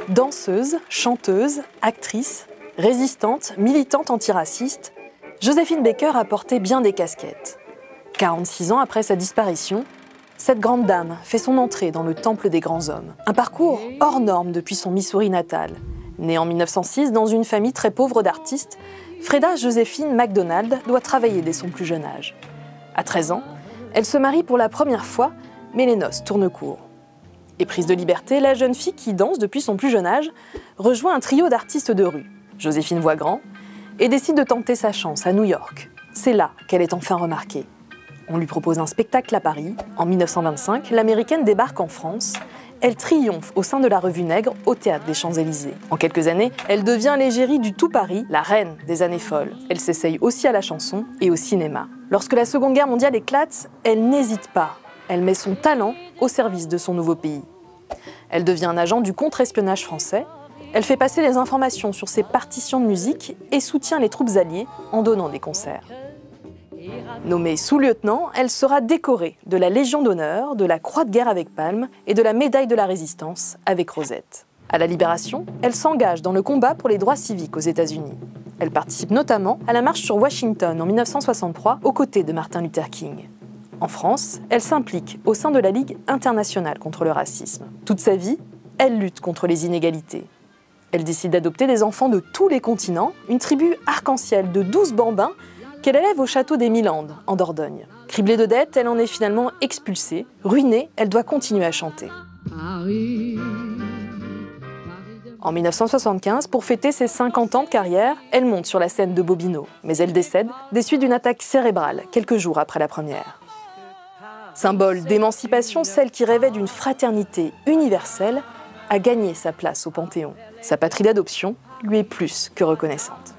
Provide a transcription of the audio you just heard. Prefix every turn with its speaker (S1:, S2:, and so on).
S1: Danseuse, chanteuse, actrice, résistante, militante antiraciste, Joséphine Baker a porté bien des casquettes. 46 ans après sa disparition, cette grande dame fait son entrée dans le temple des grands hommes. Un parcours hors norme depuis son Missouri natal. Née en 1906 dans une famille très pauvre d'artistes, Freda Joséphine McDonald doit travailler dès son plus jeune âge. À 13 ans, elle se marie pour la première fois, mais les noces tournent court. Éprise de liberté, la jeune fille qui danse depuis son plus jeune âge rejoint un trio d'artistes de rue. Joséphine voit grand et décide de tenter sa chance à New York. C'est là qu'elle est enfin remarquée. On lui propose un spectacle à Paris. En 1925, l'Américaine débarque en France. Elle triomphe au sein de la Revue Nègre au Théâtre des Champs-Élysées. En quelques années, elle devient l'égérie du tout Paris, la reine des années folles. Elle s'essaye aussi à la chanson et au cinéma. Lorsque la Seconde Guerre mondiale éclate, elle n'hésite pas. Elle met son talent au service de son nouveau pays. Elle devient un agent du contre-espionnage français. Elle fait passer les informations sur ses partitions de musique et soutient les troupes alliées en donnant des concerts. Nommée sous-lieutenant, elle sera décorée de la Légion d'honneur, de la Croix de guerre avec palme et de la Médaille de la Résistance avec rosette. À la Libération, elle s'engage dans le combat pour les droits civiques aux États-Unis. Elle participe notamment à la marche sur Washington en 1963 aux côtés de Martin Luther King. En France, elle s'implique au sein de la Ligue internationale contre le racisme. Toute sa vie, elle lutte contre les inégalités. Elle décide d'adopter des enfants de tous les continents, une tribu arc-en-ciel de 12 bambins qu'elle élève au château des Milandes, en Dordogne. Criblée de dettes, elle en est finalement expulsée. Ruinée, elle doit continuer à chanter. En 1975, pour fêter ses 50 ans de carrière, elle monte sur la scène de Bobino. Mais elle décède des suites d'une attaque cérébrale, quelques jours après la première. Symbole d'émancipation, celle qui rêvait d'une fraternité universelle a gagné sa place au Panthéon. Sa patrie d'adoption lui est plus que reconnaissante.